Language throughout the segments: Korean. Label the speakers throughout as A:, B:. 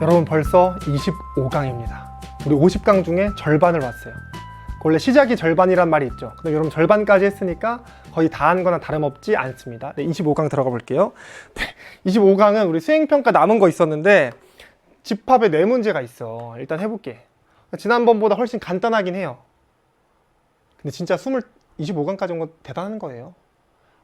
A: 여러분 벌써 25강입니다. 우리 50강 중에 절반을 왔어요. 원래 시작이 절반이란 말이 있죠. 근데 여러분 절반까지 했으니까 거의 다 한 거나 다름없지 않습니다. 네, 25강 들어가 볼게요. 네, 25강은 우리 수행평가 남은 거 있었는데 집합에 4문제가 있어. 일단 해볼게. 지난번보다 훨씬 간단하긴 해요. 근데 진짜 25강까지 온 건 대단한 거예요.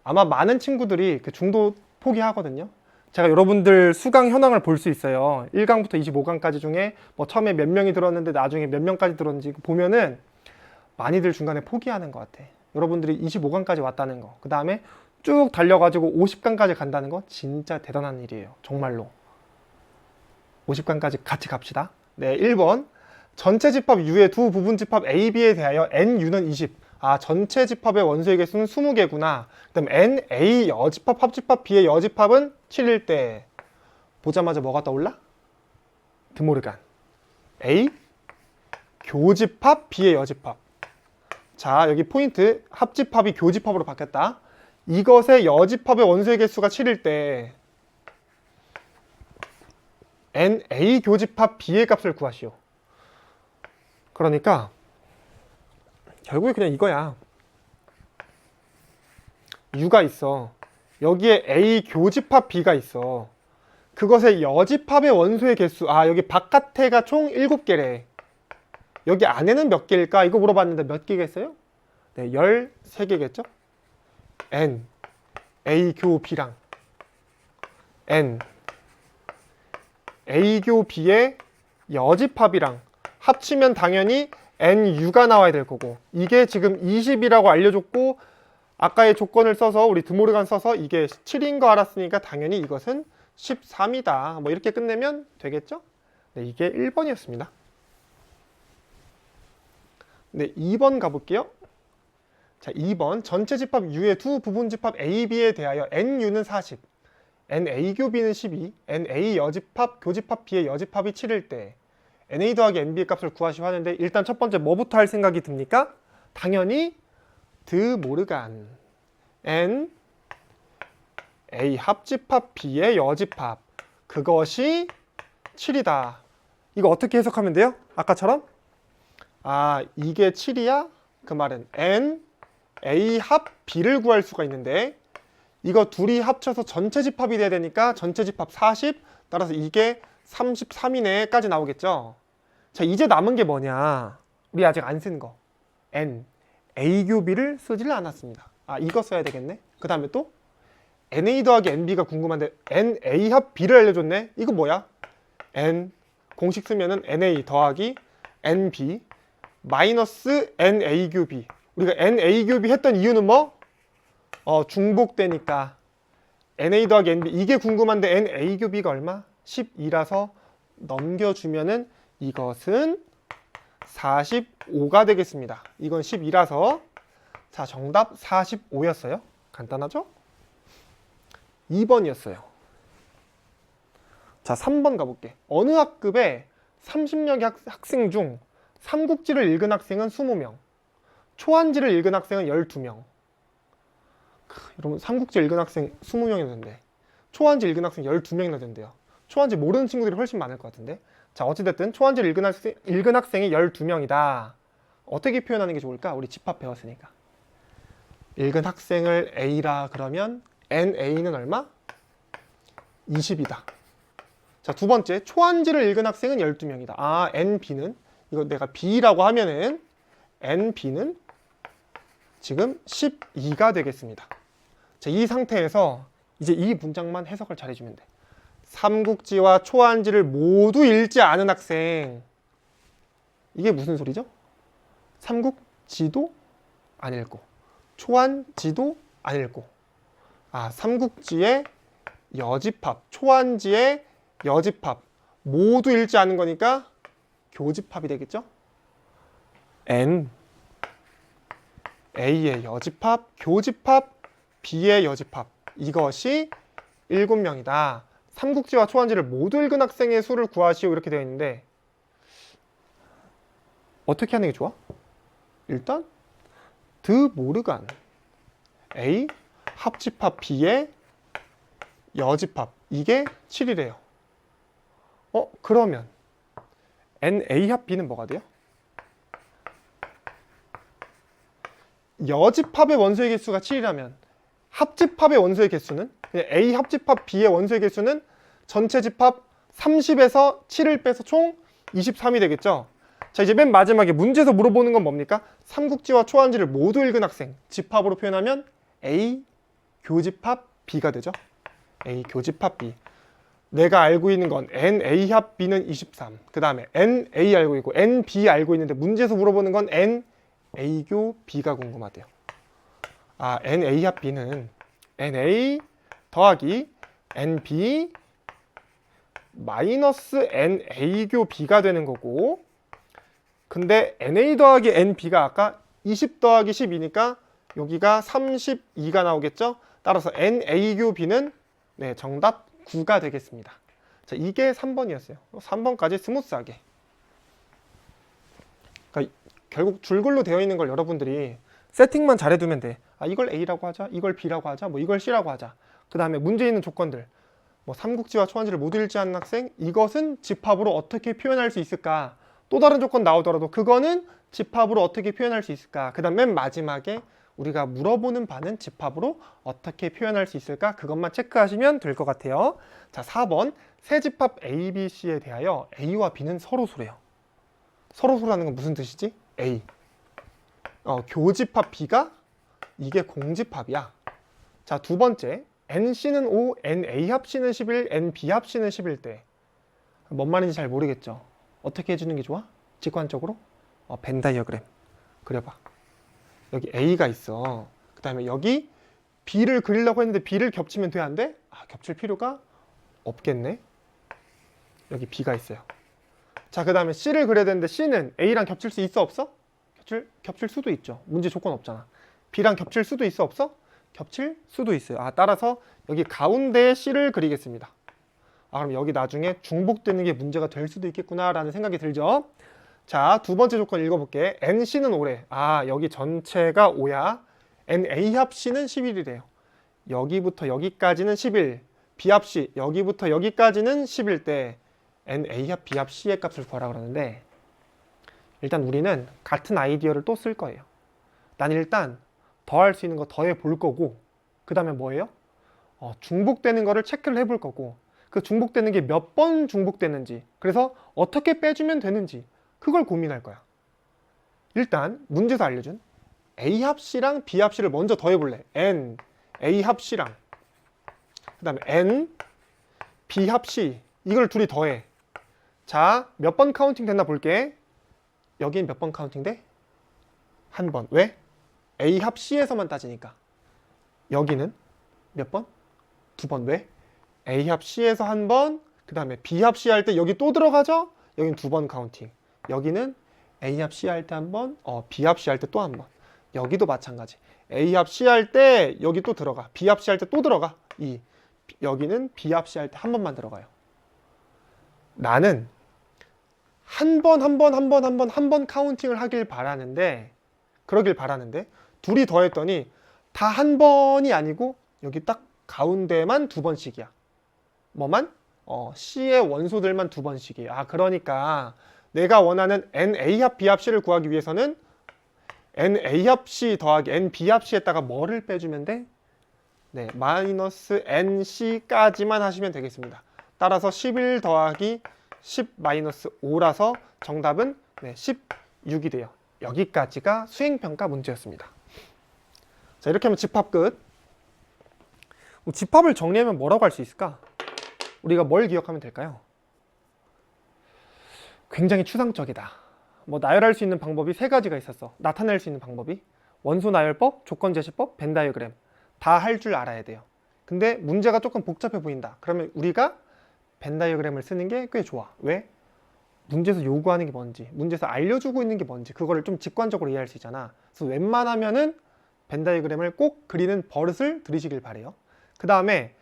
A: 아마 많은 친구들이 그 중도 포기하거든요. 제가 여러분들 수강 현황을 볼 수 있어요. 1강부터 25강까지 중에 뭐 처음에 몇 명이 들었는데 나중에 몇 명까지 들었는지 보면은 많이들 중간에 포기하는 것 같아. 여러분들이 25강까지 왔다는 거, 그 다음에 쭉 달려가지고 50강까지 간다는 거 진짜 대단한 일이에요. 정말로. 50강까지 같이 갑시다. 네, 1번. 전체 집합 U의 두 부분 집합 A, B에 대하여 NU는 20. 아, 전체 집합의 원소의 개수는 20개구나. 그 다음 N, A 여집합, 합집합, B의 여집합은 7일 때 보자마자 뭐가 떠올라? 드모르간. A, 교집합, B의 여집합. 자, 여기 포인트. 합집합이 교집합으로 바뀌었다. 이것의 여집합의 원소의 개수가 7일 때 N, A 교집합, B의 값을 구하시오. 그러니까 결국에 그냥 이거야. U가 있어. 여기에 A 교집합 B가 있어. 그것의 여집합의 원소의 개수. 아, 여기 바깥에가 총 7개래. 여기 안에는 몇 개일까? 이거 물어봤는데 몇 개겠어요? 네, 13개겠죠? N, A 교 B랑 N, A 교 B의 여집합이랑 합치면 당연히 NU가 나와야 될 거고, 이게 지금 20이라고 알려줬고 아까의 조건을 써서 우리 드모르간 써서 이게 7인 거 알았으니까 당연히 이것은 13이다. 뭐 이렇게 끝내면 되겠죠? 네, 이게 1번이었습니다. 네, 2번 가볼게요. 자, 2번. 전체 집합 U의 두 부분 집합 A, B에 대하여 NU는 40, NA 교 B는 12, NA 여집합, 교집합 B의 여집합이 7일 때 NA 더하기 NB의 값을 구하시오 하는데, 일단 첫 번째 뭐부터 할 생각이 듭니까? 당연히 드모르간. N, A 합집합 B의 여집합. 그것이 7이다. 이거 어떻게 해석하면 돼요? 아까처럼? 아, 이게 7이야? 그 말은 N, A 합 B를 구할 수가 있는데, 이거 둘이 합쳐서 전체 집합이 돼야 되니까 전체 집합 40, 따라서 이게 33이네 까지 나오겠죠. 자, 이제 남은 게 뭐냐? 우리 아직 안 쓴 거. N, A 교 B를 쓰지를 않았습니다. 아, 이거 써야 되겠네. 그 다음에 또 NA 더하기 NB가 궁금한데 NA 합 B를 알려줬네. 이거 뭐야? N, 공식 쓰면은 NA 더하기 NB 마이너스 NA 교 B. 우리가 NA 교 B 했던 이유는 뭐? 중복되니까 NA 더하기 NB. 이게 궁금한데 NA 교 B가 얼마? 12라서 넘겨주면은 이것은 45가 되겠습니다. 이건 12라서 자, 정답 45였어요. 간단하죠? 2번이었어요. 자, 3번 가볼게. 어느 학급에 30명의 학생 중 삼국지를 읽은 학생은 20명, 초한지를 읽은 학생은 12명. 여러분, 삼국지 읽은 학생 20명이나 된대. 초한지 읽은 학생 12명이나 된대요. 초한지 모르는 친구들이 훨씬 많을 것 같은데. 자, 어찌됐든 초한지를 읽은 학생이 12명이다. 어떻게 표현하는 게 좋을까? 우리 집합 배웠으니까. 읽은 학생을 A라 그러면 NA는 얼마? 20이다. 자, 두 번째, 초한지를 읽은 학생은 12명이다. 아, NB는, 이거 내가 B라고 하면은 NB는 지금 12가 되겠습니다. 자, 이 상태에서 이제 이 문장만 해석을 잘 해주면 돼. 삼국지와 초한지를 모두 읽지 않은 학생. 이게 무슨 소리죠? 삼국지도 안 읽고 초한지도 안 읽고. 아, 삼국지의 여집합, 초한지의 여집합 모두 읽지 않은 거니까 교집합이 되겠죠? N, A의 여집합, 교집합, B의 여집합. 이것이 7명이다. 삼국지와 초한지를 모두 읽은 학생의 수를 구하시오. 이렇게 되어 있는데 어떻게 하는 게 좋아? 일단 드모르간 A 합집합 B의 여집합, 이게 7이래요. 그러면 NA 합 B는 뭐가 돼요? 여집합의 원소의 개수가 7이라면 합집합의 원소의 개수는 A 합집합 B의 원소의 개수는 전체 집합 30에서 7을 빼서 총 23이 되겠죠. 자, 이제 맨 마지막에 문제에서 물어보는 건 뭡니까? 삼국지와 초한지를 모두 읽은 학생 집합으로 표현하면 A 교집합 B가 되죠. A 교집합 B. 내가 알고 있는 건 NA 합 B는 23. 그 다음에 NA 알고 있고 NB 알고 있는데 문제에서 물어보는 건 NA교 B가 궁금하대요. NA 합 B는 NA 더하기 NB 마이너스 NA교 B가 되는 거고, 근데 NA 더하기 NB가 아까 20 더하기 10이니까 여기가 32가 나오겠죠? 따라서 NA교 B는 정답 9가 되겠습니다. 자, 이게 3번이었어요. 3번까지 스무스하게. 그러니까 결국 줄글로 되어 있는 걸 여러분들이 세팅만 잘해두면 돼. 이걸 A라고 하자, 이걸 B라고 하자, 뭐 이걸 C라고 하자. 그 다음에 문제에 있는 조건들. 뭐 삼국지와 초한지를 모두 읽지 않는 학생, 이것은 집합으로 어떻게 표현할 수 있을까? 또 다른 조건 나오더라도 그거는 집합으로 어떻게 표현할 수 있을까? 그 다음 맨 마지막에 우리가 물어보는 바는 집합으로 어떻게 표현할 수 있을까? 그것만 체크하시면 될 것 같아요. 자, 4번 세 집합 A, B, C에 대하여 A와 B는 서로소래요. 서로소라는 건 무슨 뜻이지? A 교집합 B가 이게 공집합이야. 자, 두 번째 NC는 5, NA 합 C는 11, NB 합 C는 11 때 뭔 말인지 잘 모르겠죠? 어떻게 해주는 게 좋아? 직관적으로? 벤 다이어그램 그려봐. 여기 A가 있어. 그 다음에 여기 B를 그리려고 했는데 B를 겹치면 돼? 안 돼? 겹칠 필요가 없겠네. 여기 B가 있어요. 자, 그 다음에 C를 그려야 되는데 C는 A랑 겹칠 수 있어 없어? 겹칠 수도 있죠. 문제 조건 없잖아. B랑 겹칠 수도 있어 없어? 겹칠 수도 있어요. 따라서 여기 가운데에 C를 그리겠습니다. 그럼 여기 나중에 중복되는 게 문제가 될 수도 있겠구나 라는 생각이 들죠. 자, 두 번째 조건 읽어볼게. NC는 5래. 여기 전체가 5야. NA 합 C는 11이래요. 여기부터 여기까지는 11. B 합 C, 여기부터 여기까지는 11 때 NA 합 B 합 C의 값을 구하라 그러는데, 일단 우리는 같은 아이디어를 또 쓸 거예요. 난 일단 더할 수 있는 거 더해 볼 거고, 그 다음에 뭐예요? 중복되는 거를 체크를 해볼 거고, 그 중복되는 게 몇 번 중복되는지, 그래서 어떻게 빼주면 되는지 그걸 고민할 거야. 일단 문제에서 알려준 A 합 C랑 B 합 C를 먼저 더해볼래. N A 합 C랑 그 다음에 N B 합 C, 이걸 둘이 더해. 자, 몇 번 카운팅 됐나 볼게. 여긴 몇 번 카운팅 돼? 한 번. 왜? A 합 C에서만 따지니까. 여기는 몇 번? 두 번. 왜? A 합 C에서 한 번, 그 다음에 B 합 C 할 때 여기 또 들어가죠? 여긴 두 번 카운팅. 여기는 A 합 C 할 때 한 번, B 합 C 할 때 또 한 번. 여기도 마찬가지. A 합 C 할 때 여기 또 들어가. B 합 C 할 때 또 들어가. 여기는 B 합 C 할 때 한 번만 들어가요. 나는 한 번 카운팅을 그러길 바라는데 둘이 더했더니 다 한 번이 아니고 여기 딱 가운데만 두 번씩이야. 뭐만? C의 원소들만 두 번씩이에요. 그러니까 내가 원하는 NA 합 B 합 C를 구하기 위해서는 NA 합 C 더하기 NB 합 C에다가 뭐를 빼주면 돼? 마이너스 NC까지만 하시면 되겠습니다. 따라서 11 더하기 10 마이너스 5라서 정답은 16이 돼요. 여기까지가 수행평가 문제였습니다. 자, 이렇게 하면 집합 끝. 집합을 정리하면 뭐라고 할 수 있을까? 우리가 뭘 기억하면 될까요? 굉장히 추상적이다. 나열할 수 있는 방법이 세 가지가 있었어. 나타낼 수 있는 방법이 원소 나열법, 조건 제시법, 벤 다이어그램. 다 할 줄 알아야 돼요. 근데 문제가 조금 복잡해 보인다. 그러면 우리가 벤 다이어그램을 쓰는 게 꽤 좋아. 왜? 문제에서 요구하는 게 뭔지, 문제에서 알려주고 있는 게 뭔지 그거를 좀 직관적으로 이해할 수 있잖아. 그래서 웬만하면은 벤 다이어그램을 꼭 그리는 버릇을 들이시길 바래요. 그 다음에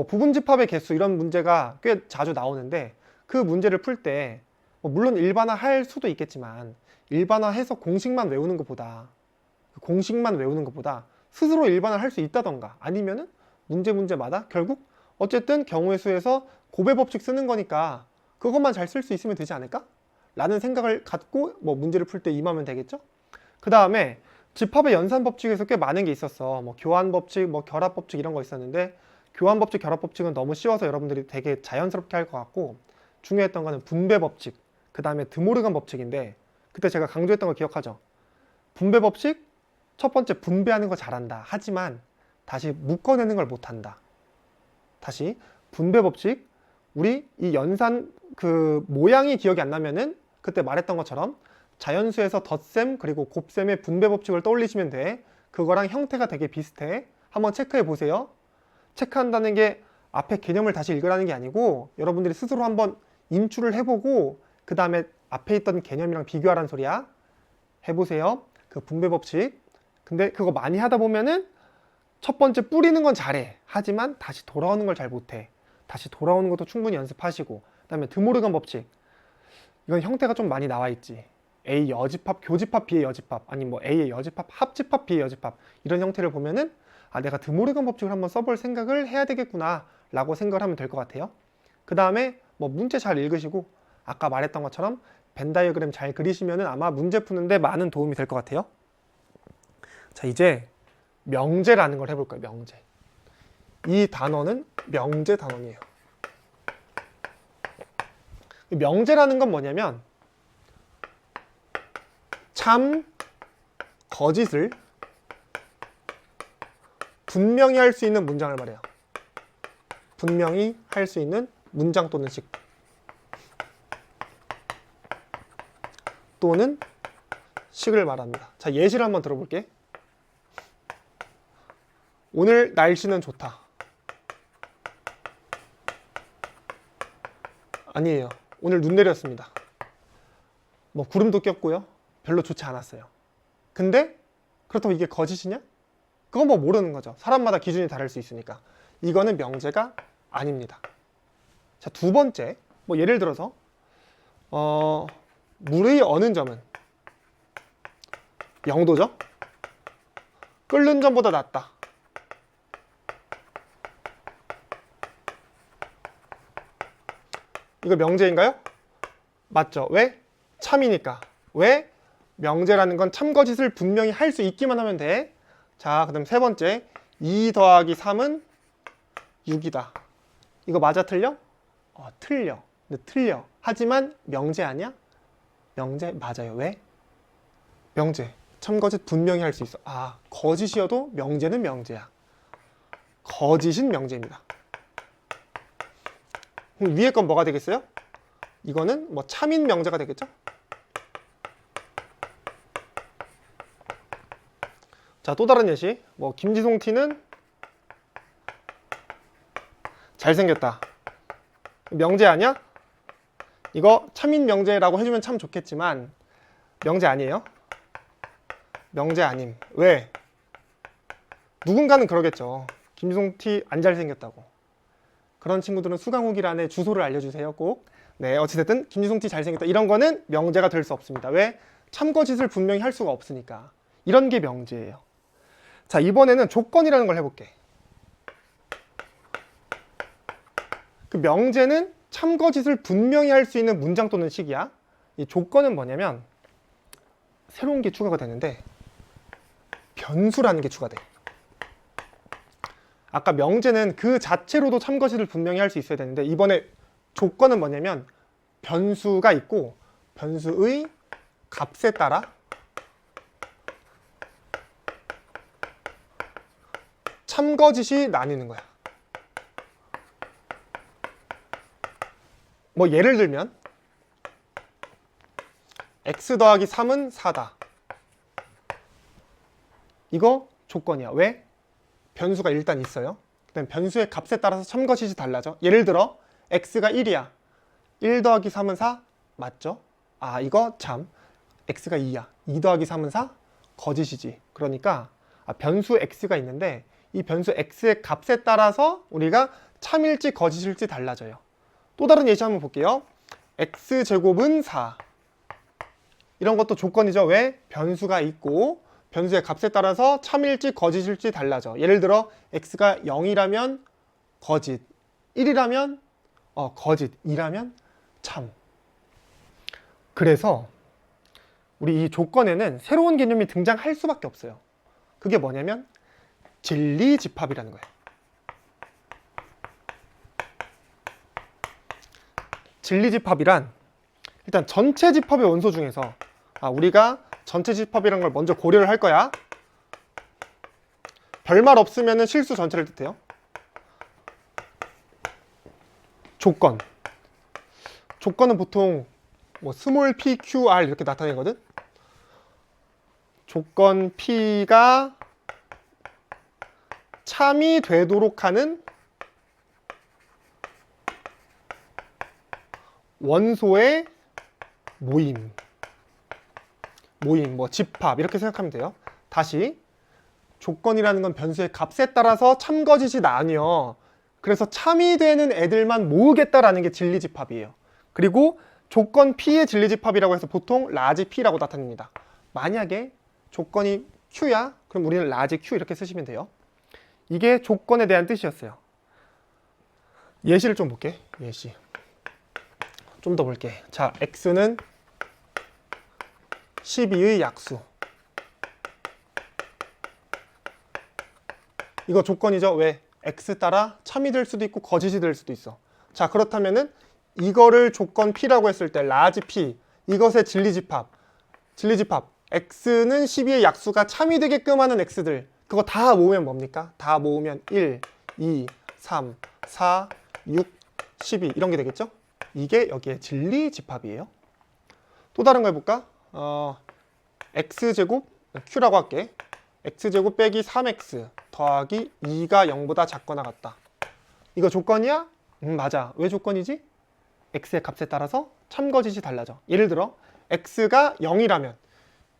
A: 부분 집합의 개수 이런 문제가 꽤 자주 나오는데, 그 문제를 풀 때 물론 일반화 할 수도 있겠지만 일반화해서 공식만 외우는 것보다 스스로 일반화를 할 수 있다던가, 아니면은 문제마다 결국 어쨌든 경우의 수에서 고배 법칙 쓰는 거니까 그것만 잘 쓸 수 있으면 되지 않을까? 라는 생각을 갖고 뭐 문제를 풀 때 임하면 되겠죠? 그 다음에 집합의 연산 법칙에서 꽤 많은 게 있었어. 뭐 교환 법칙, 뭐 결합 법칙 이런 거 있었는데 교환 법칙, 결합 법칙은 너무 쉬워서 여러분들이 되게 자연스럽게 할 것 같고 중요했던 거는 분배 법칙, 그 다음에 드모르간 법칙인데 그때 제가 강조했던 거 기억하죠? 분배 법칙, 첫 번째 분배하는 거 잘한다. 하지만 다시 묶어내는 걸 못한다. 다시 분배 법칙, 우리 이 연산 그 모양이 기억이 안 나면은 그때 말했던 것처럼 자연수에서 덧셈 그리고 곱셈의 분배 법칙을 떠올리시면 돼. 그거랑 형태가 되게 비슷해. 한번 체크해 보세요. 체크한다는 게 앞에 개념을 다시 읽으라는 게 아니고 여러분들이 스스로 한번 인출을 해보고 그 다음에 앞에 있던 개념이랑 비교하라는 소리야. 해보세요. 그 분배 법칙. 근데 그거 많이 하다 보면은 첫 번째 뿌리는 건 잘해. 하지만 다시 돌아오는 걸 잘 못해. 다시 돌아오는 것도 충분히 연습하시고. 그 다음에 드모르간 법칙. 이건 형태가 좀 많이 나와 있지. A 여집합, 교집합, B의 여집합, 아니 뭐 A의 여집합, 합집합, B의 여집합 이런 형태를 보면은 아 내가 드모르간 법칙을 한번 써볼 생각을 해야 되겠구나 라고 생각을 하면 될 것 같아요. 그 다음에 뭐 문제 잘 읽으시고 아까 말했던 것처럼 벤 다이어그램 잘 그리시면은 아마 문제 푸는데 많은 도움이 될 것 같아요. 자 이제 명제라는 걸 해볼까요? 명제. 이 단어는 명제 단원이에요. 명제라는 건 뭐냐면 참, 거짓을 분명히 할 수 있는 문장을 말해요. 분명히 할 수 있는 문장 또는 식 또는 식을 말합니다. 자, 예시를 한번 들어볼게. 오늘 날씨는 좋다. 아니에요. 오늘 눈 내렸습니다. 뭐 구름도 꼈고요. 별로 좋지 않았어요. 근데 그렇다고 이게 거짓이냐? 그건 뭐 모르는 거죠. 사람마다 기준이 다를 수 있으니까. 이거는 명제가 아닙니다. 자, 두 번째, 뭐 예를 들어서 물의 어는 점은 0도죠? 끓는 점보다 낫다. 이거 명제인가요? 맞죠? 왜? 참이니까. 왜? 명제라는 건 참거짓을 분명히 할 수 있기만 하면 돼. 자, 그 다음 세 번째 2 더하기 3은 6이다. 이거 맞아 틀려? 틀려. 근데 틀려. 하지만 명제 아니야? 명제 맞아요. 왜? 명제. 참거짓 분명히 할 수 있어. 아, 거짓이어도 명제는 명제야. 거짓은 명제입니다. 그럼 위에 건 뭐가 되겠어요? 이거는 뭐 참인 명제가 되겠죠? 자, 또 다른 예시. 뭐 김지송 T는 잘생겼다. 명제 아니야? 이거 참인 명제라고 해주면 참 좋겠지만 명제 아니에요. 명제 아님. 왜? 누군가는 그러겠죠. 김지송 T 안 잘생겼다고. 그런 친구들은 수강후기란에 주소를 알려주세요. 꼭. 네, 어찌됐든 김지송 T 잘생겼다. 이런 거는 명제가 될 수 없습니다. 왜? 참거짓을 분명히 할 수가 없으니까. 이런 게 명제예요. 자, 이번에는 조건이라는 걸 해볼게. 그 명제는 참거짓을 분명히 할 수 있는 문장 또는 식이야. 이 조건은 뭐냐면 새로운 게 추가가 되는데 변수라는 게 추가돼. 아까 명제는 그 자체로도 참거짓을 분명히 할 수 있어야 되는데 이번에 조건은 뭐냐면 변수가 있고 변수의 값에 따라 참거짓이 나뉘는 거야. 뭐 예를 들면 x 더하기 3은 4다. 이거 조건이야. 왜? 변수가 일단 있어요. 그다음 변수의 값에 따라서 참거짓이 달라져. 예를 들어 x가 1이야. 1 더하기 3은 4? 맞죠? 아, 이거 참. x가 2야. 2 더하기 3은 4? 거짓이지. 그러니까 변수 x가 있는데 이 변수 x의 값에 따라서 우리가 참일지 거짓일지 달라져요. 또 다른 예시 한번 볼게요. x제곱은 4. 이런 것도 조건이죠. 왜? 변수가 있고 변수의 값에 따라서 참일지 거짓일지 달라져. 예를 들어 x가 0이라면 거짓, 1이라면 거짓, 2라면 참. 그래서 우리 이 조건에는 새로운 개념이 등장할 수밖에 없어요. 그게 뭐냐면 진리집합이라는 거예요. 진리집합이란 일단 전체 집합의 원소 중에서 우리가 전체 집합이라는 걸 먼저 고려를 할 거야. 별말 없으면 실수 전체를 뜻해요. 조건은 보통 뭐 스몰 p, q, r 이렇게 나타내거든. 조건 P가 참이 되도록 하는 원소의 모임, 뭐 집합 이렇게 생각하면 돼요. 다시 조건이라는 건 변수의 값에 따라서 참거짓이 나뉘어. 그래서 참이 되는 애들만 모으겠다라는 게 진리집합이에요. 그리고 조건 P의 진리집합이라고 해서 보통 라지 P라고 나타냅니다. 만약에 조건이 Q야? 그럼 우리는 라지 Q 이렇게 쓰시면 돼요. 이게 조건에 대한 뜻이었어요. 예시를 좀 볼게. 예시 좀 더 볼게. 자, X는 12의 약수. 이거 조건이죠. 왜? X 따라 참이 될 수도 있고 거짓이 될 수도 있어. 자, 그렇다면은 이거를 조건 P라고 했을 때 라지 P, 이것의 진리집합 X는 12의 약수가 참이 되게끔 하는 X들, 그거 다 모으면 뭡니까? 다 모으면 1, 2, 3, 4, 6, 12 이런 게 되겠죠? 이게 여기에 진리집합이에요. 또 다른 거 해볼까? X제곱, Q라고 할게. X제곱 빼기 3X 더하기 2가 0보다 작거나 같다. 이거 조건이야? 맞아. 왜 조건이지? X의 값에 따라서 참거짓이 달라져. 예를 들어 X가 0이라면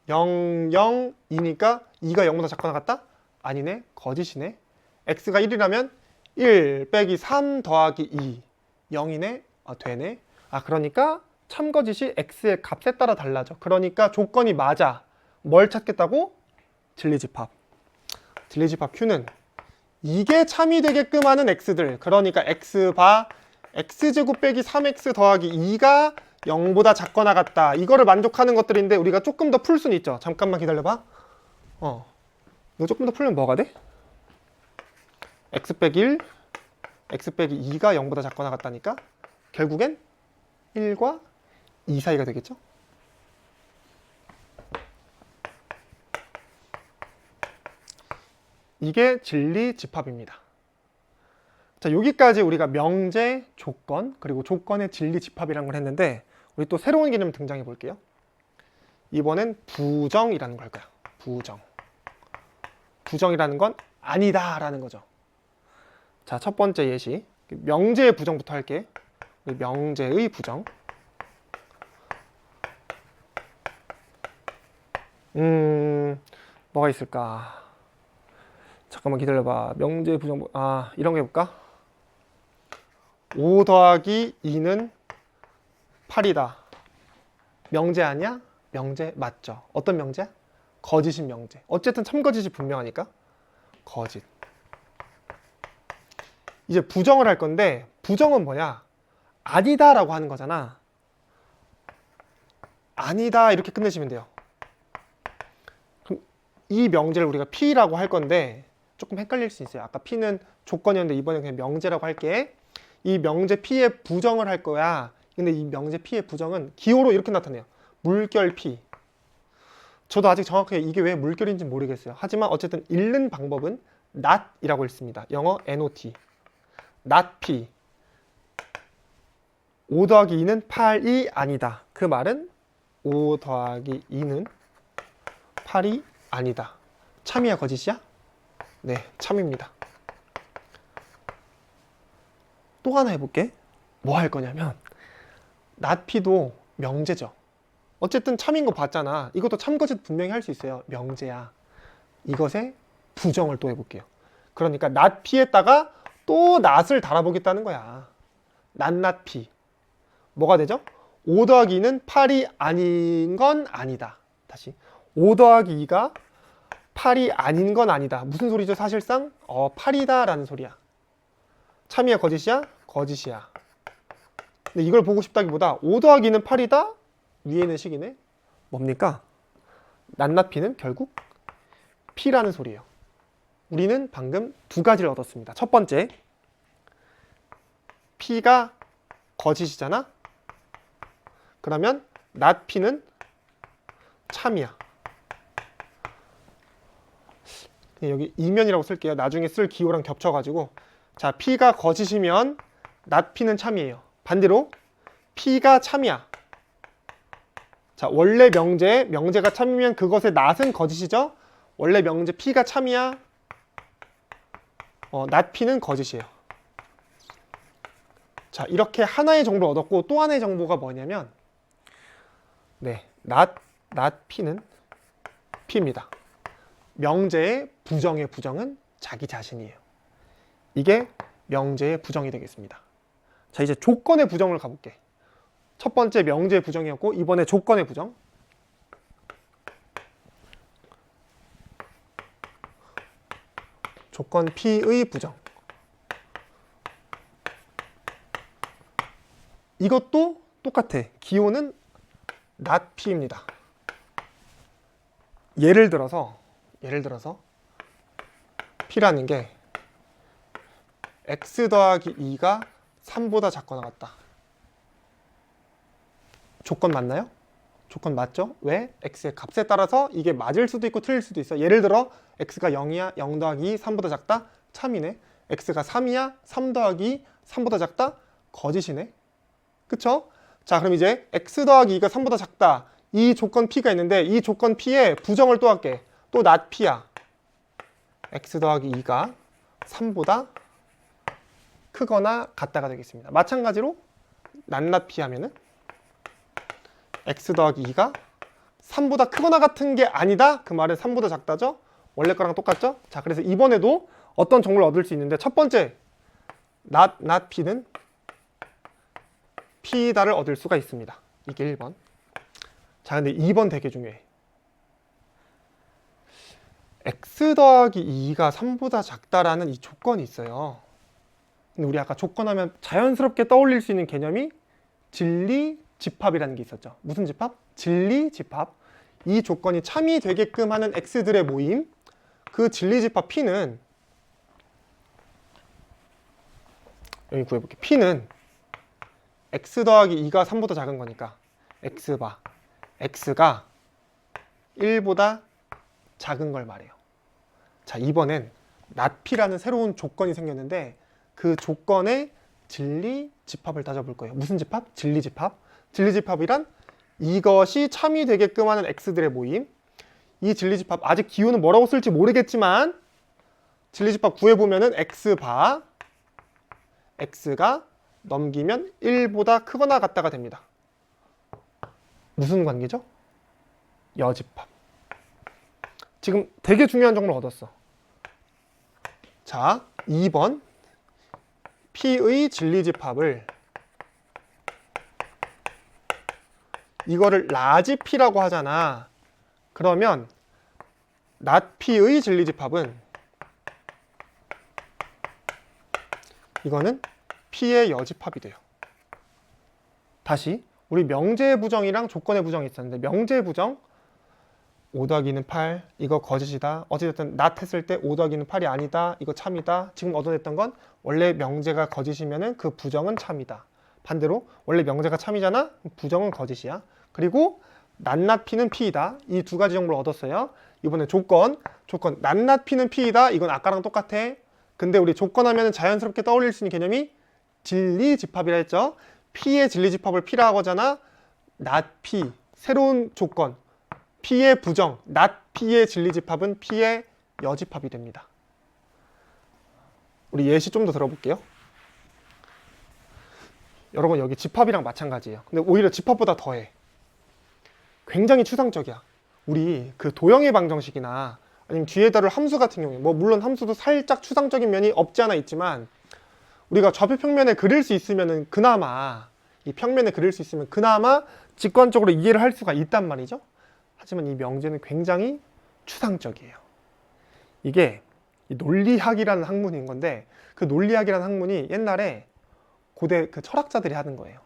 A: 0, 0, 2니까 2가 0보다 작거나 같다? 아니네. 거짓이네. X가 1이라면 1 빼기 3 더하기 2 0이네. 되네. 그러니까 참거짓이 X의 값에 따라 달라져. 그러니까 조건이 맞아. 뭘 찾겠다고? 진리집합 Q는 이게 참이 되게끔 하는 X들, 그러니까 X바 X제곱 빼기 3X 더하기 2가 0보다 작거나 같다. 이거를 만족하는 것들인데 우리가 조금 더 풀 수는 있죠. 잠깐만 기다려봐. 이거 조금 더 풀면 뭐가 돼? X 빼기 1, X 빼기 2가 0보다 작거나 같다니까 결국엔 1과 2 사이가 되겠죠? 이게 진리집합입니다. 자, 여기까지 우리가 명제, 조건, 그리고 조건의 진리집합이라는 걸 했는데 우리 또 새로운 개념 등장해 볼게요. 이번엔 부정이라는 걸 거야. 부정이라는 건 아니다라는 거죠. 자, 첫 번째 예시. 명제의 부정부터 할게. 명제의 부정. 뭐가 있을까? 잠깐만 기다려봐. 명제의 부정, 이런 거 해볼까? 5 더하기 2는 8이다. 명제 아니야? 명제 맞죠. 어떤 명제야? 거짓인 명제. 어쨌든 참거짓이 분명하니까 거짓. 이제 부정을 할 건데 부정은 뭐야? 아니다 라고 하는 거잖아. 아니다 이렇게 끝내시면 돼요. 그럼 이 명제를 우리가 P라고 할 건데 조금 헷갈릴 수 있어요. 아까 P는 조건이었는데 이번엔 그냥 명제라고 할게. 이 명제 P의 부정을 할 거야. 근데 이 명제 P의 부정은 기호로 이렇게 나타내요. 물결 P. 저도 아직 정확하게 이게 왜 물결인지 모르겠어요. 하지만 어쨌든 읽는 방법은 not이라고 읽습니다. 영어 not. not P. 5 더하기 2는 8이 아니다. 그 말은 5 더하기 2는 8이 아니다. 참이야 거짓이야? 네, 참입니다. 또 하나 해볼게. 뭐 할 거냐면 not P도 명제죠. 어쨌든 참인 거 봤잖아. 이것도 참거짓 분명히 할 수 있어요. 명제야. 이것의 부정을 또 해볼게요. 그러니까 not P에다가 또 not을 달아보겠다는 거야. not P. 뭐가 되죠? 5 더하기 2는 8이 아닌 건 아니다. 다시 5 더하기 2가 8이 아닌 건 아니다. 무슨 소리죠? 사실상 8이다 라는 소리야. 참이야 거짓이야? 거짓이야. 근데 이걸 보고 싶다기보다 5 더하기 2는 8이다? 위에는 식이네? 뭡니까? 낱낱피는 결국 P라는 소리예요. 우리는 방금 두 가지를 얻었습니다. 첫 번째, P가 거짓이잖아? 그러면 낱P는 참이야. 여기 이면이라고 쓸게요. 나중에 쓸 기호랑 겹쳐가지고. 자, P가 거짓이면 낱P는 참이에요. 반대로 P가 참이야. 자, 원래 명제가 참이면 그것의 낫은 거짓이죠? 원래 명제 P가 참이야. 낫P는 거짓이에요. 자, 이렇게 하나의 정보를 얻었고 또 하나의 정보가 뭐냐면 네, 낫P는 P입니다. 명제의 부정의 부정은 자기 자신이에요. 이게 명제의 부정이 되겠습니다. 자, 이제 조건의 부정을 가볼게. 첫 번째 명제의 부정이었고 이번에 조건의 부정. 조건 P의 부정. 이것도 똑같아. 기호는 not P입니다. 예를 들어서 P라는 게 x 더하기 2가 3보다 작거나 같다. 조건 맞나요? 조건 맞죠? 왜? x의 값에 따라서 이게 맞을 수도 있고 틀릴 수도 있어. 예를 들어 x가 0이야, 0 더하기 2, 3보다 작다? 참이네. x가 3이야, 3 더하기 2, 3보다 작다? 거짓이네. 그쵸? 자, 그럼 이제 x 더하기 2가 3보다 작다. 이 조건 P가 있는데 이 조건 P에 부정을 또 할게. 또 not P야. x 더하기 2가 3보다 크거나 같다가 되겠습니다. 마찬가지로 not P 하면은 x 더하기 2가 3보다 크거나 같은 게 아니다. 그 말은 3보다 작다죠? 원래 거랑 똑같죠? 자, 그래서 이번에도 어떤 정보를 얻을 수 있는데 첫 번째 not P는 P다를 얻을 수가 있습니다. 이게 1번. 자, 근데 2번 되게 중요해. x 더하기 2가 3보다 작다라는 이 조건이 있어요. 근데 우리 아까 조건하면 자연스럽게 떠올릴 수 있는 개념이 진리 집합이라는 게 있었죠. 무슨 집합? 진리 집합. 이 조건이 참이 되게끔 하는 x들의 모임. 그 진리 집합 P는 여기 구해볼게. P는 x 더하기 2가 3보다 작은 거니까 x바 x가 1보다 작은 걸 말해요. 자, 이번엔 not P라는 새로운 조건이 생겼는데 그 조건의 진리 집합을 따져볼 거예요. 무슨 집합? 진리 집합. 진리 집합이란 이것이 참이 되게끔 하는 x들의 모임. 이 진리 집합 아직 기호는 뭐라고 쓸지 모르겠지만 진리 집합 구해보면은 x바 x가 넘기면 1보다 크거나 같다가 됩니다. 무슨 관계죠? 여집합. 지금 되게 중요한 정보를 얻었어. 자, 2번 P의 진리집합을 이거를 라지 P라고 하잖아. 그러면 not P의 진리집합은 이거는 P의 여집합이 돼요. 다시 우리 명제의 부정이랑 조건의 부정이 있었는데 명제의 부정 5 더하기는 8 이거 거짓이다. 어찌됐든 not 했을 때 5 더하기는 8이 아니다. 이거 참이다. 지금 얻어냈던 건 원래 명제가 거짓이면은 그 부정은 참이다. 반대로 원래 명제가 참이잖아. 부정은 거짓이야. 그리고 not P는 P이다. 이 두 가지 정보를 얻었어요. 이번에 조건 not P는 P이다. 이건 아까랑 똑같아. 근데 우리 조건 하면은 자연스럽게 떠올릴 수 있는 개념이 진리 집합이라 했죠. P의 진리 집합을 P라고 하잖아. not P 새로운 조건 P의 부정 not P의 진리 집합은 P의 여집합이 됩니다. 우리 예시 좀 더 들어볼게요. 여러분 여기 집합이랑 마찬가지예요. 근데 오히려 집합보다 더해. 굉장히 추상적이야. 우리 그 도형의 방정식이나 아니면 뒤에 다룰 함수 같은 경우에 뭐 물론 함수도 살짝 추상적인 면이 없지 않아 있지만 우리가 좌표 평면에 그릴 수 있으면은 그나마 이 평면에 그릴 수 있으면 그나마 직관적으로 이해를 할 수가 있단 말이죠. 하지만 이 명제는 굉장히 추상적이에요. 이게 논리학이라는 학문인 건데 그 논리학이라는 학문이 옛날에 고대 그 철학자들이 하는 거예요.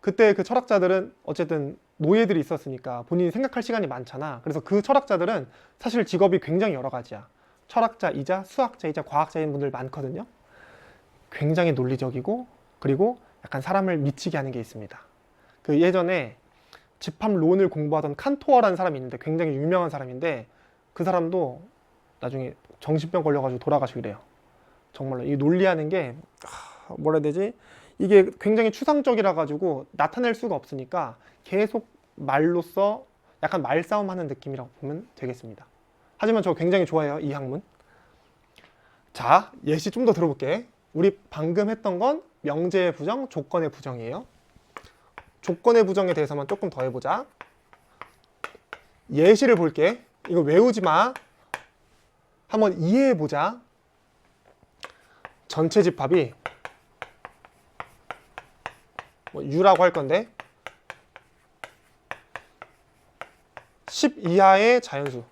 A: 그때 그 철학자들은 어쨌든 노예들이 있었으니까 본인이 생각할 시간이 많잖아. 그래서 그 철학자들은 사실 직업이 굉장히 여러 가지야. 철학자이자 수학자이자 과학자인 분들 많거든요. 굉장히 논리적이고 그리고 약간 사람을 미치게 하는 게 있습니다. 그 예전에 집합론을 공부하던 칸토어라는 사람이 있는데 굉장히 유명한 사람인데 그 사람도 나중에 정신병 걸려가지고 돌아가시고 그래요. 정말로 이 논리하는 게 뭐라 해야 되지? 이게 굉장히 추상적이라 가지고 나타낼 수가 없으니까 계속 말로써 약간 말싸움하는 느낌이라고 보면 되겠습니다. 하지만 저 굉장히 좋아해요, 이 학문. 자, 예시 좀 더 들어볼게. 우리 방금 했던 건 명제의 부정, 조건의 부정이에요. 조건의 부정에 대해서만 조금 더 해보자. 예시를 볼게. 이거 외우지 마. 한번 이해해보자. 전체 집합이 뭐 U라고 할 건데 10 이하의 자연수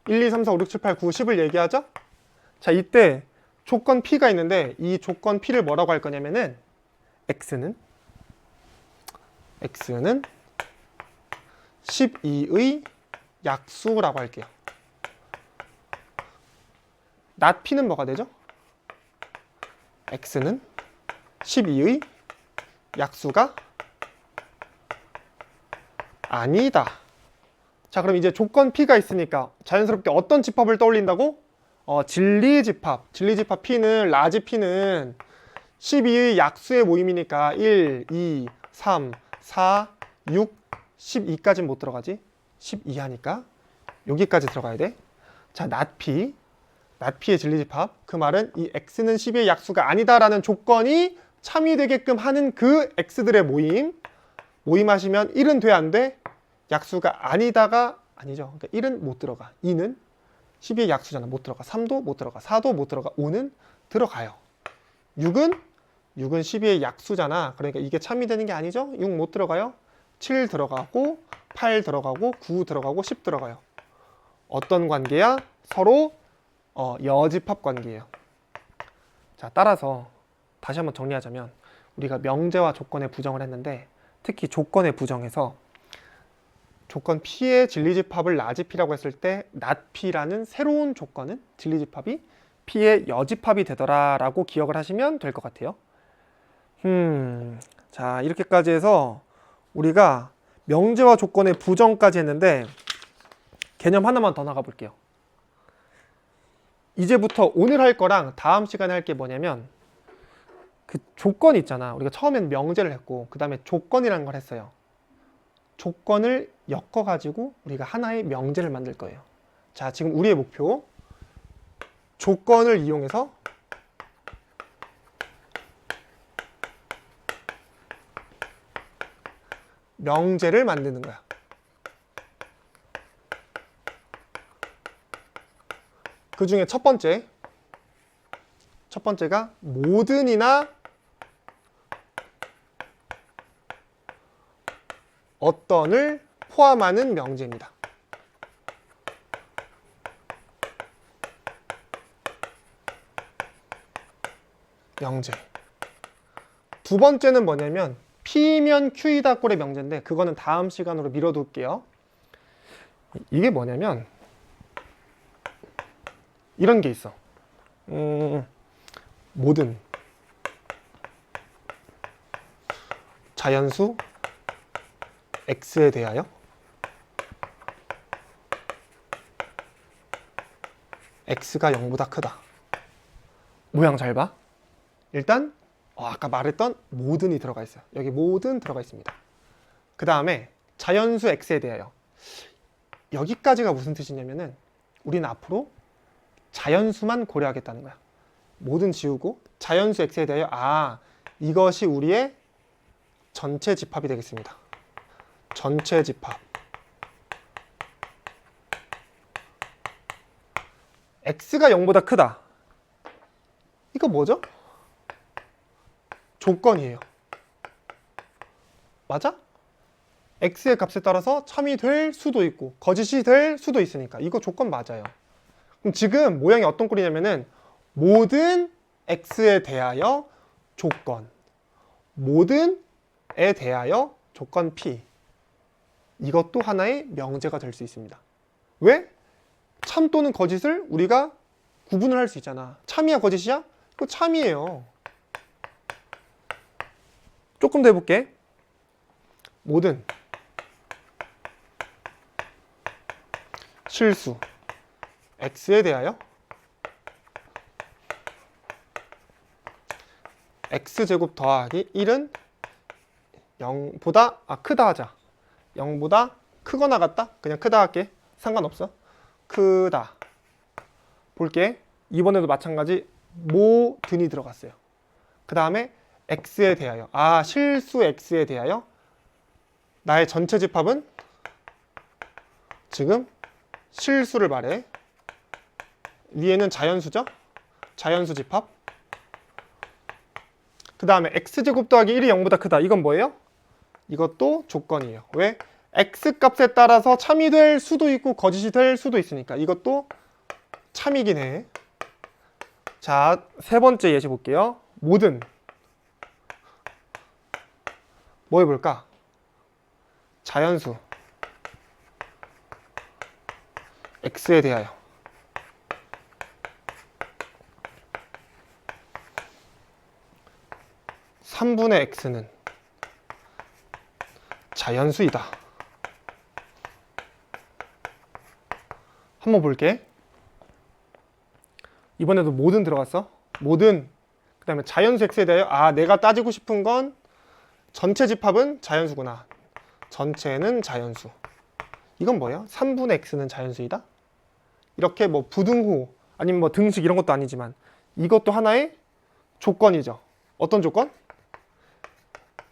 A: 1, 2, 3, 4, 5, 6, 7, 8, 9, 10을 얘기하죠? 자, 이때 조건 P가 있는데 이 조건 P를 뭐라고 할 거냐면은 X는 12의 약수라고 할게요. not P는 뭐가 되죠? X는 12의 약수가 아니다. 자, 그럼 이제 조건 P가 있으니까 자연스럽게 어떤 집합을 떠올린다고? 진리집합. 진리집합 P는, 라지 P는 12의 약수의 모임이니까 1, 2, 3, 4, 6, 12까지는 못 들어가지. 12하니까 여기까지 들어가야 돼. 자, not P. not P의 진리집합. 그 말은 이 X는 12의 약수가 아니다라는 조건이 참여되게끔 하는 그 X들의 모임하시면 1은 돼, 안 돼? 약수가 아니다가 아니죠. 그러니까 1은 못 들어가. 2는 12의 약수잖아. 못 들어가. 3도 못 들어가. 4도 못 들어가. 5는 들어가요. 6은 12의 약수잖아. 그러니까 이게 참여되는 게 아니죠. 6 못 들어가요. 7 들어가고 8 들어가고 9 들어가고 10 들어가요. 어떤 관계야? 서로 여집합 관계예요. 자, 따라서 다시 한번 정리하자면 우리가 명제와 조건의 부정을 했는데 특히 조건의 부정에서 조건 P의 진리집합을 라지 P라고 했을 때 not P라는 새로운 조건은 진리집합이 P의 여집합이 되더라라고 기억을 하시면 될 것 같아요. 자, 이렇게까지 해서 우리가 명제와 조건의 부정까지 했는데 개념 하나만 더 나가 볼게요. 이제부터 오늘 할 거랑 다음 시간에 할 게 뭐냐면 그 조건 있잖아. 우리가 처음엔 명제를 했고 그 다음에 조건이라는 걸 했어요. 조건을 엮어가지고 우리가 하나의 명제를 만들 거예요. 자, 지금 우리의 목표 조건을 이용해서 명제를 만드는 거야. 그 중에 첫 번째가 모든이나 어떤을 포함하는 명제입니다. 명제. 두 번째는 뭐냐면 P면 Q이다 꼴의 명제인데 그거는 다음 시간으로 미뤄둘게요. 이게 뭐냐면 이런 게 있어. 모든 자연수 X에 대하여 X가 0보다 크다. 모양 잘 봐. 일단 아까 말했던 모든이 들어가 있어요. 여기 모든 들어가 있습니다. 그 다음에 자연수 X에 대하여 여기까지가 무슨 뜻이냐면은 우리는 앞으로 자연수만 고려하겠다는 거야. 모든 지우고 자연수 X에 대하여 이것이 우리의 전체 집합이 되겠습니다. 전체 집합. X가 0보다 크다. 이거 뭐죠? 조건이에요. 맞아? X의 값에 따라서 참이 될 수도 있고 거짓이 될 수도 있으니까 이거 조건 맞아요. 그럼 지금 모양이 어떤 꼴이냐면은 모든 X에 대하여 조건. 모든에 대하여 조건 P. 이것도 하나의 명제가 될 수 있습니다. 왜? 참 또는 거짓을 우리가 구분을 할 수 있잖아. 참이야 거짓이야? 이거 참이에요. 조금 더 해볼게. 모든 실수 x에 대하여 x제곱 더하기 1은 0보다 크다 하자. 0보다 크거나 같다? 그냥 크다 할게. 상관없어. 크다. 볼게. 이번에도 마찬가지 모든이 들어갔어요. 그 다음에 x에 대하여 실수 x에 대하여 나의 전체 집합은 지금 실수를 말해. 위에는 자연수죠? 자연수 집합. 그 다음에 x제곱 더하기 1이 0보다 크다. 이건 뭐예요? 이것도 조건이에요. 왜? x값에 따라서 참이 될 수도 있고 거짓이 될 수도 있으니까 이것도 참이긴 해. 자, 세 번째 예시 볼게요. 모든 뭐 해볼까? 자연수 x에 대하여 3분의 x는 자연수이다. 한번 볼게. 이번에도 모든 들어갔어. 모든. 그 다음에 자연수 x에 대하여 내가 따지고 싶은 건 전체 집합은 자연수구나. 전체는 자연수. 이건 뭐예요? 3분의 x는 자연수이다. 이렇게 뭐 부등호 아니면 뭐 등식 이런 것도 아니지만 이것도 하나의 조건이죠. 어떤 조건?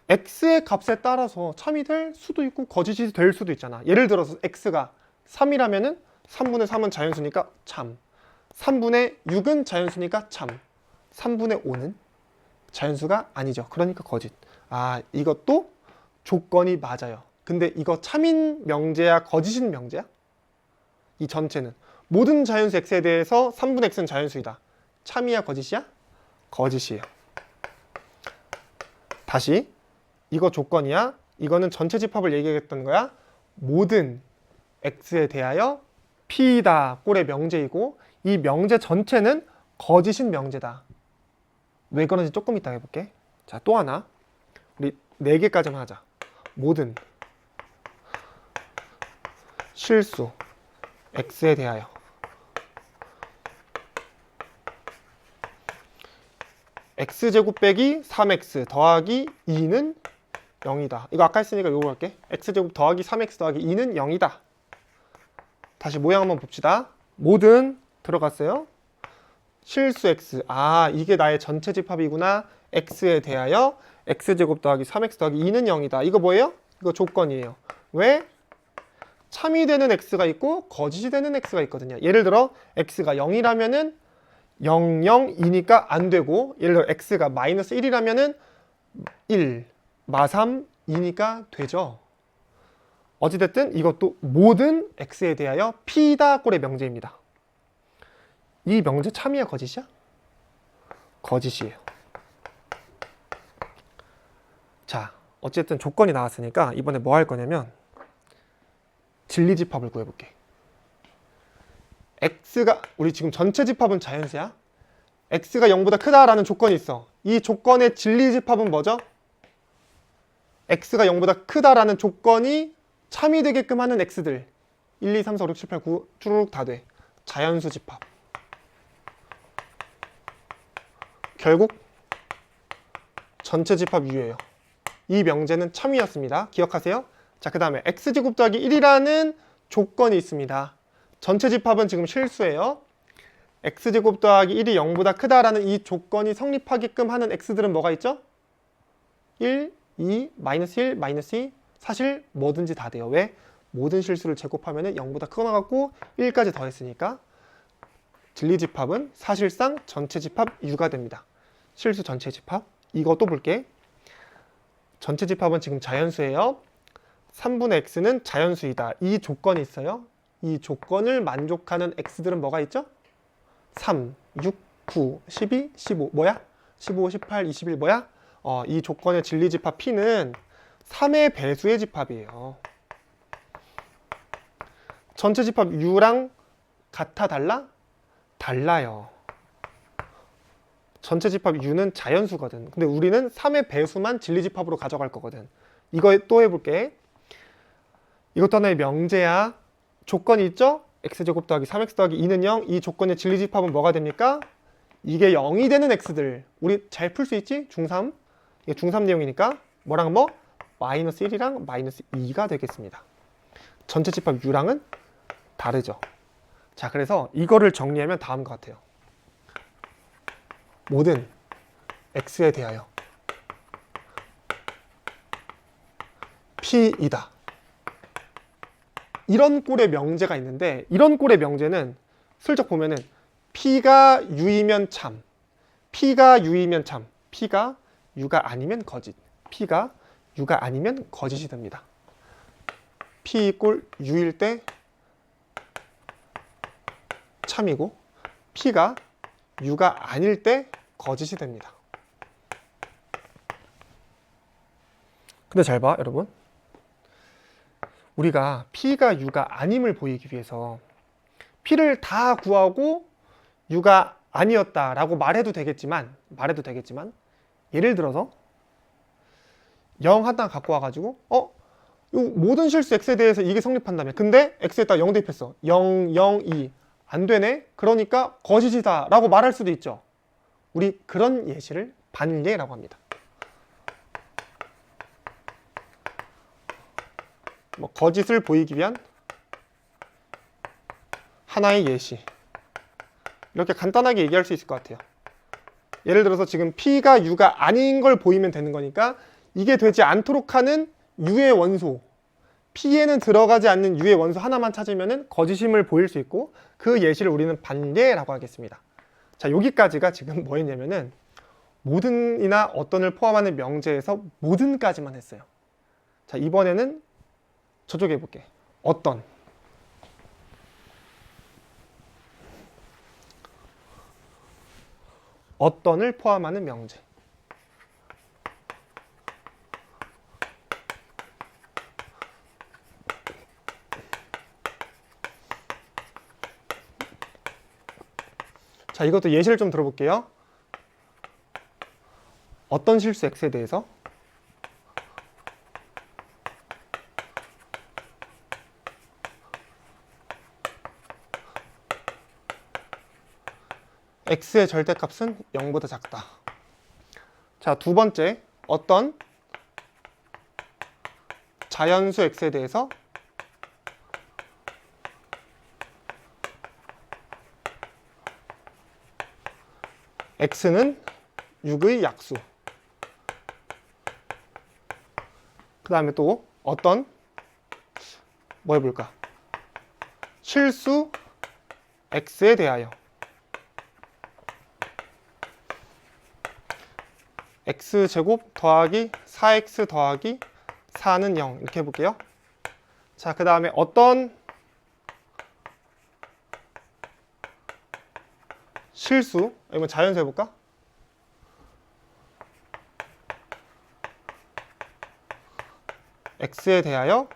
A: x의 값에 따라서 참이 될 수도 있고 거짓이 될 수도 있잖아. 예를 들어서 x가 3이라면은 3분의 3은 자연수니까 참. 3분의 6은 자연수니까 참. 3분의 5는 자연수가 아니죠. 그러니까 거짓. 이것도 조건이 맞아요. 근데 이거 참인 명제야 거짓인 명제야? 이 전체는 모든 자연수 x에 대해서 3분의 x는 자연수이다. 참이야 거짓이야? 거짓이에요. 다시 이거 조건이야. 이거는 전체 집합을 얘기했던 거야. 모든 x에 대하여 p다 꼴의 명제이고 이 명제 전체는 거짓인 명제다. 왜 그런지 조금 이따 해볼게. 자, 또 하나. 우리 4개까지만 하자. 모든 실수 x에 대하여 x제곱 빼기 3x 더하기 2는 0이다. 이거 아까 했으니까 이거 할게. x제곱 더하기 3x 더하기 2는 0이다. 다시 모양 한번 봅시다. 모든 들어갔어요. 실수 x. 이게 나의 전체 집합이구나. x에 대하여 x제곱 더하기 3x 더하기 2는 0이다. 이거 뭐예요? 이거 조건이에요. 왜? 참이 되는 x가 있고 거짓이 되는 x가 있거든요. 예를 들어 x가 0이라면은 0, 0, 2니까 안 되고, 예를 들어 x가 마이너스 1이라면은 1, 마3, 2니까 되죠. 어찌됐든 이것도 모든 x에 대하여 p다 꼴의 명제입니다. 이 명제 참이야 거짓이야? 거짓이에요. 자, 어쨌든 조건이 나왔으니까 이번에 뭐 할 거냐면 진리집합을 구해볼게. x가 우리 지금 전체 집합은 자연수야. x가 0보다 크다라는 조건이 있어. 이 조건의 진리집합은 뭐죠? x가 0보다 크다라는 조건이 참이 되게끔 하는 x들 1, 2, 3, 4, 5, 6, 7, 8, 9 쭉 다 돼. 자연수 집합. 결국 전체 집합 U예요. 이 명제는 참이었습니다. 기억하세요? 자, 그 다음에 x제곱 더하기 1이라는 조건이 있습니다. 전체 집합은 지금 실수예요. x제곱 더하기 1이 0보다 크다라는 이 조건이 성립하게끔 하는 x들은 뭐가 있죠? 1, 2, 마이너스 1, 마이너스 2. 사실 뭐든지 다 돼요. 왜? 모든 실수를 제곱하면 0보다 크거나 같고 1까지 더했으니까 진리집합은 사실상 전체 집합 U가 됩니다. 실수 전체 집합. 이것도 볼게. 전체 집합은 지금 자연수예요. 3분의 x는 자연수이다. 이 조건이 있어요. 이 조건을 만족하는 x들은 뭐가 있죠? 3, 6, 9, 12, 15. 뭐야? 15, 18, 21 뭐야? 이 조건의 진리집합 P는 3의 배수의 집합이에요. 전체 집합 U랑 같아 달라? 달라요. 전체 집합 U는 자연수거든. 근데 우리는 3의 배수만 진리집합으로 가져갈 거거든. 이거 또 해볼게. 이것도 하나의 명제야. 조건이 있죠? x제곱 더하기 3x 더하기 2는 0. 이 조건의 진리집합은 뭐가 됩니까? 이게 0이 되는 x들. 우리 잘 풀 수 있지? 중3. 이게 중3 내용이니까 뭐랑 뭐? 마이너스 1이랑 마이너스 2가 되겠습니다. 전체 집합 U랑은 다르죠. 자, 그래서 이거를 정리하면 다음과 같아요. 모든 x에 대하여 P이다. 이런 꼴의 명제가 있는데, 이런 꼴의 명제는 슬쩍 보면은 P가 U이면 참, P가 U이면 참, P가 U가 아니면 거짓, P가 U가 아니면 거짓이 됩니다. P 이꼴 U일 때 참이고, P가 U가 아닐 때 거짓이 됩니다. 근데 잘 봐, 여러분. 우리가 P가 U가 아님을 보이기 위해서 P를 다 구하고 U가 아니었다라고 말해도 되겠지만 예를 들어서 0 하나 갖고 와가지고 이 모든 실수 x에 대해서 이게 성립한다며. 근데 x에다 0 대입했어. 0, 0, 2. 안 되네? 그러니까 거짓이다 라고 말할 수도 있죠. 우리 그런 예시를 반예라고 합니다. 거짓을 보이기 위한 하나의 예시. 이렇게 간단하게 얘기할 수 있을 것 같아요. 예를 들어서 지금 P가 U가 아닌 걸 보이면 되는 거니까 이게 되지 않도록 하는 U의 원소, P에는 들어가지 않는 U의 원소 하나만 찾으면 거짓임을 보일 수 있고, 그 예시를 우리는 반예라고 하겠습니다. 자, 여기까지가 지금 뭐였냐면은 모든이나 어떤을 포함하는 명제에서 모든까지만 했어요. 자, 이번에는 저쪽에 해볼게. 어떤을 포함하는 명제. 자, 이것도 예시를 좀 들어볼게요. 어떤 실수 x에 대해서 x의 절대값은 0보다 작다. 자, 두 번째, 어떤 자연수 x에 대해서 x는 6의 약수. 그 다음에 또 어떤 뭐 해볼까? 실수 x에 대하여 x제곱 더하기 4x 더하기 4는 0 이렇게 해볼게요. 자, 그 다음에 어떤 실수, 이건 자연수 해볼까? x에 대하여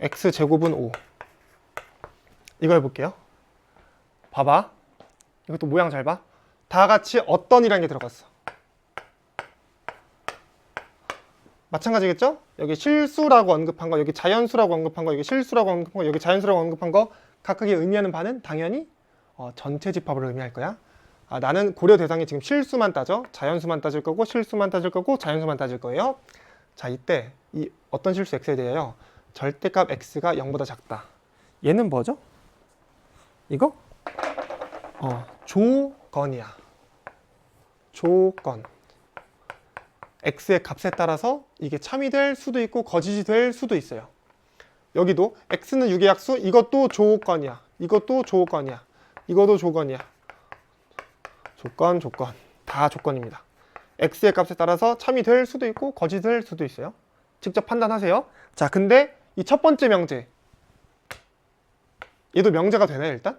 A: x제곱은 5. 이거 해볼게요. 봐봐. 이것도 모양 잘 봐. 다 같이 어떤이라는 게 들어갔어. 마찬가지겠죠? 여기 실수라고 언급한 거, 여기 자연수라고 언급한 거, 여기 실수라고 언급한 거, 여기 자연수라고 언급한 거, 각각이 의미하는 바는 당연히 전체 집합을 의미할 거야. 나는 고려 대상이 지금 실수만 따져. 자연수만 따질 거고, 실수만 따질 거고, 자연수만 따질 거예요. 자, 이때 이 어떤 실수 x에 대하여 절대값 x가 0보다 작다. 얘는 뭐죠? 이거? 조건이야. 조건. x의 값에 따라서 이게 참이 될 수도 있고 거짓이 될 수도 있어요. 여기도 x는 6의 약수, 이것도 조건이야. 이것도 조건이야. 이것도 조건이야. 조건. 다 조건입니다. x의 값에 따라서 참이 될 수도 있고 거짓이 될 수도 있어요. 직접 판단하세요. 자, 근데 이 첫 번째 명제, 얘도 명제가 되나요, 일단?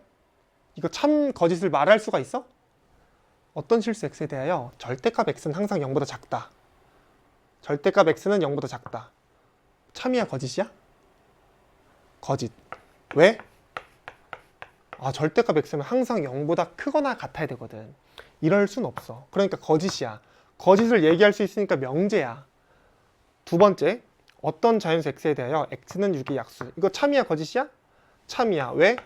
A: 이거 참 거짓을 말할 수가 있어? 어떤 실수 x에 대하여 절대값 x는 항상 0보다 작다. 절대값 x는 0보다 작다. 참이야 거짓이야? 거짓. 왜? 절대값 x는 항상 0보다 크거나 같아야 되거든. 이럴 순 없어. 그러니까 거짓이야. 거짓을 얘기할 수 있으니까 명제야. 두 번째, 어떤 자연수 x에 대하여 x는 6의 약수. 이거 참이야 거짓이야? 참이야. 왜?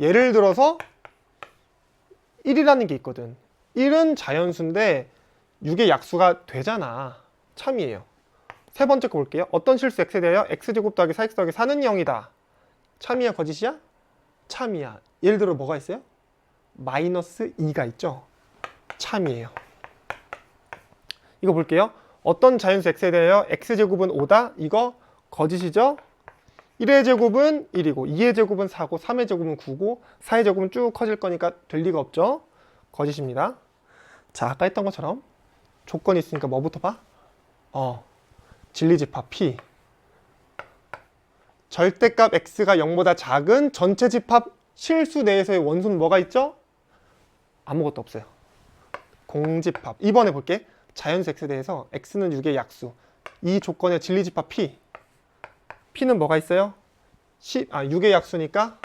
A: 예를 들어서 1이라는 게 있거든. 1은 자연수인데 6의 약수가 되잖아. 참이에요. 세 번째 거 볼게요. 어떤 실수 x에 대하여 x제곱 더하기 4x 더하기 4는 0이다. 참이야 거짓이야? 참이야. 예를 들어 뭐가 있어요? 마이너스 2가 있죠? 참이에요. 이거 볼게요. 어떤 자연수 x에 대하여 x제곱은 5다? 이거 거짓이죠? 1의 제곱은 1이고 2의 제곱은 4고 3의 제곱은 9고 4의 제곱은 쭉 커질 거니까 될 리가 없죠? 거짓입니다. 자, 아까 했던 것처럼 조건이 있으니까 뭐부터 봐? 진리집합 P. 절대값 x가 0보다 작은 전체 집합 실수 내에서의 원수는 뭐가 있죠? 아무것도 없어요. 공집합. 이번에 볼게. 자연수 x에 대해서 x는 6의 약수. 이 조건의 진리집합 P. P는 뭐가 있어요? 6의 약수니까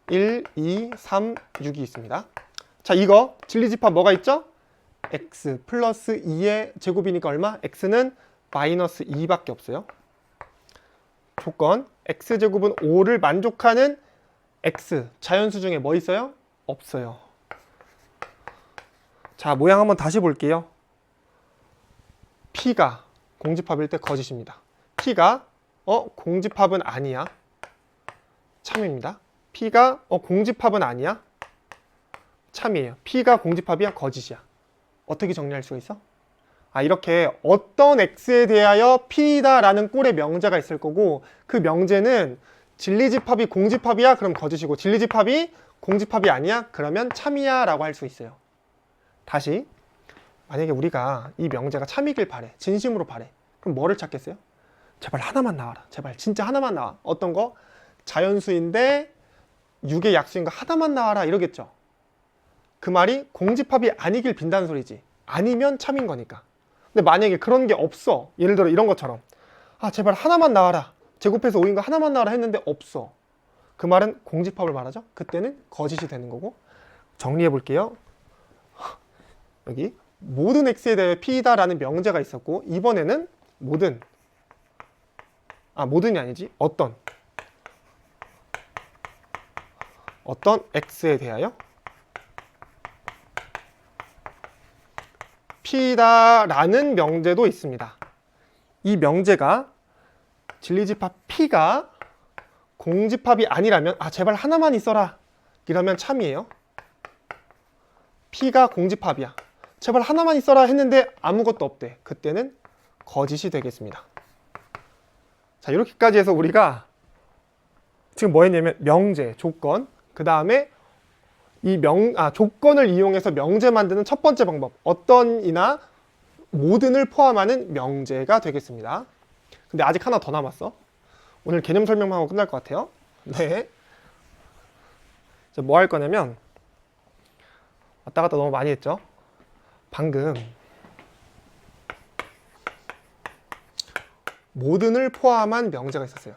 A: 1, 2, 3, 6이 있습니다. 자, 이거 진리집합 뭐가 있죠? x 플러스 2의 제곱이니까 얼마? x는 마이너스 2밖에 없어요. 조건 x제곱은 5를 만족하는 x 자연수 중에 뭐 있어요? 없어요. 자, 모양 한번 다시 볼게요. P가 공집합일 때 거짓입니다. P가 공집합은 아니야. 참입니다. P가 공집합은 아니야. 참이에요. P가 공집합이야. 거짓이야. 어떻게 정리할 수가 있어? 이렇게 어떤 x에 대하여 P다라는 꼴의 명제가 있을 거고 그 명제는 진리집합이 공집합이야? 그럼 거짓이고 진리집합이 공집합이 아니야? 그러면 참이야 라고 할 수 있어요. 다시 만약에 우리가 이 명제가 참이길 바래. 진심으로 바래. 그럼 뭐를 찾겠어요? 제발 하나만 나와라. 제발 진짜 하나만 나와. 어떤 거? 자연수인데 6의 약수인 거 하나만 나와라 이러겠죠. 그 말이 공집합이 아니길 빈다는 소리지. 아니면 참인 거니까. 근데 만약에 그런 게 없어. 예를 들어 이런 것처럼 제발 하나만 나와라. 제곱해서 5인 거 하나만 나와라 했는데 없어. 그 말은 공집합을 말하죠. 그때는 거짓이 되는 거고. 정리해 볼게요. 여기 모든 x에 대해 p다라는 명제가 있었고 이번에는 모든이 아니지. 어떤 x에 대하여 P다라는 명제도 있습니다. 이 명제가 진리집합 P가 공집합이 아니라면 제발 하나만 있어라 이러면 참이에요. P가 공집합이야. 제발 하나만 있어라 했는데 아무것도 없대. 그때는 거짓이 되겠습니다. 자, 이렇게까지 해서 우리가 지금 뭐 했냐면 명제, 조건, 그 다음에 이 조건을 이용해서 명제 만드는 첫 번째 방법, 어떤이나 모든을 포함하는 명제가 되겠습니다. 근데 아직 하나 더 남았어. 오늘 개념 설명만 하고 끝날 것 같아요. 네. 자, 뭐 할 거냐면 왔다 갔다 너무 많이 했죠. 방금 모든을 포함한 명제가 있었어요.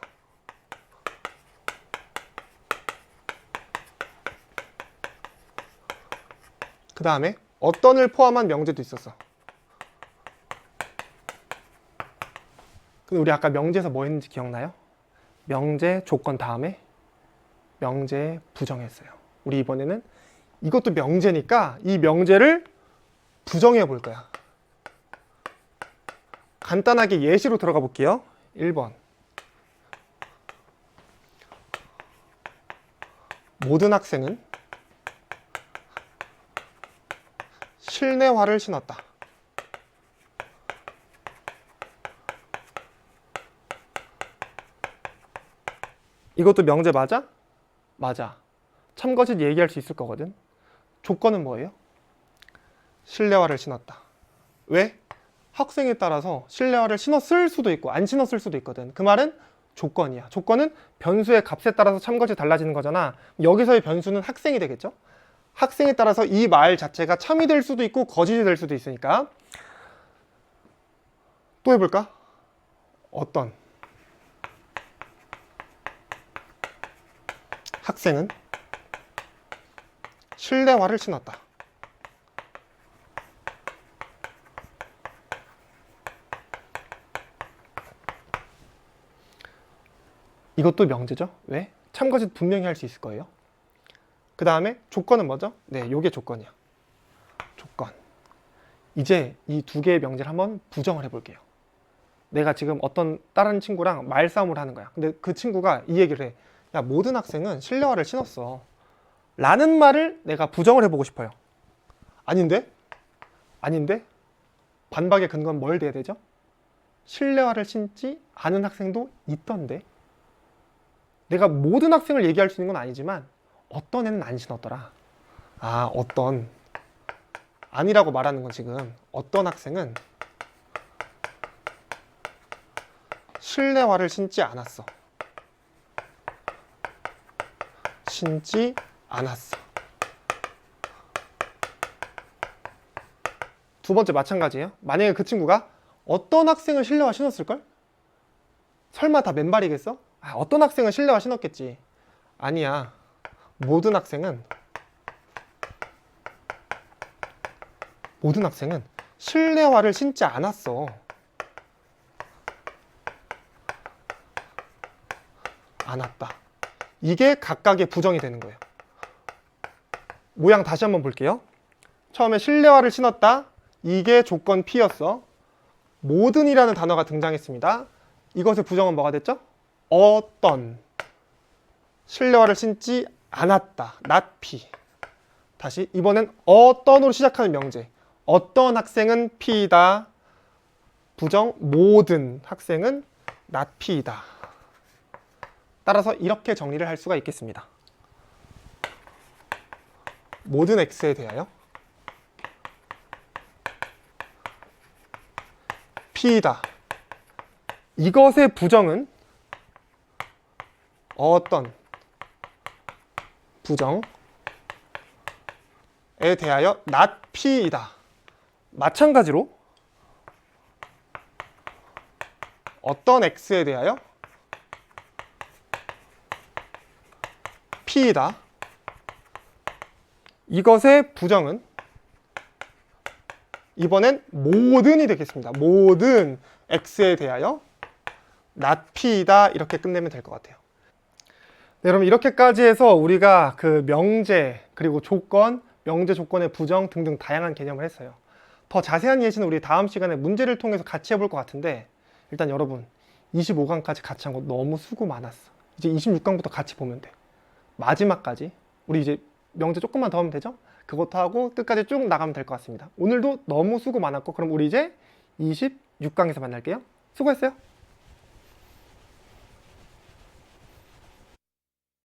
A: 그 다음에 어떤을 포함한 명제도 있었어. 근데 우리 아까 명제에서 뭐 했는지 기억나요? 명제 조건 다음에 명제 부정했어요. 우리 이번에는 이것도 명제니까 이 명제를 부정해 볼 거야. 간단하게 예시로 들어가 볼게요. 1번. 모든 학생은 실내화를 신었다. 이것도 명제 맞아? 맞아. 참거짓 얘기할 수 있을 거거든. 조건은 뭐예요? 실내화를 신었다. 왜? 학생에 따라서 실내화를 신었을 수도 있고 안 신었을 수도 있거든. 그 말은 조건이야. 조건은 변수의 값에 따라서 참것이 달라지는 거잖아. 여기서의 변수는 학생이 되겠죠? 학생에 따라서 이 말 자체가 참이 될 수도 있고 거짓이 될 수도 있으니까. 또 해볼까? 어떤 학생은 실내화를 신었다. 이것도 명제죠. 왜? 참거짓 분명히 할 수 있을 거예요. 그 다음에 조건은 뭐죠? 네, 요게 조건이야. 조건. 이제 이 두 개의 명제를 한번 부정을 해볼게요. 내가 지금 어떤 다른 친구랑 말싸움을 하는 거야. 근데 그 친구가 이 얘기를 해. 야, 모든 학생은 실내화를 신었어. 라는 말을 내가 부정을 해보고 싶어요. 아닌데? 아닌데? 반박의 근거는 뭘 돼야 되죠? 실내화를 신지 않은 학생도 있던데? 내가 모든 학생을 얘기할 수 있는 건 아니지만 어떤 애는 안 신었더라. 아, 어떤. 아니라고 말하는 건 지금 어떤 학생은 실내화를 신지 않았어. 신지 않았어. 두 번째 마찬가지예요. 만약에 그 친구가 어떤 학생은 실내화 신었을걸? 설마 다 맨발이겠어? 아, 어떤 학생은 실내화 신었겠지. 아니야. 모든 학생은 실내화를 신지 않았어. 않았다. 이게 각각의 부정이 되는 거예요. 모양 다시 한번 볼게요. 처음에 실내화를 신었다. 이게 조건 P였어. 모든이라는 단어가 등장했습니다. 이것의 부정은 뭐가 됐죠? 어떤. 실내화를 신지 않았다. not P. 다시 이번엔 어떤으로 시작하는 명제. 어떤 학생은 P이다. 부정 모든 학생은 not P이다. 따라서 이렇게 정리를 할 수가 있겠습니다. 모든 X에 대하여 P이다. 이것의 부정은 어떤 부정에 대하여 not P이다. 마찬가지로 어떤 X에 대하여 P이다. 이것의 부정은 이번엔 모든이 되겠습니다. 모든 X에 대하여 not P이다. 이렇게 끝내면 될 것 같아요. 네, 여러분 이렇게까지 해서 우리가 그 명제, 그리고 조건, 명제 조건의 부정 등등 다양한 개념을 했어요. 더 자세한 예시는 우리 다음 시간에 문제를 통해서 같이 해볼 것 같은데, 일단 여러분 25강까지 같이 한 거 너무 수고 많았어. 이제 26강부터 같이 보면 돼. 마지막까지 우리 이제 명제 조금만 더 하면 되죠? 그것도 하고 끝까지 쭉 나가면 될 것 같습니다. 오늘도 너무 수고 많았고, 그럼 우리 이제 26강에서 만날게요. 수고했어요.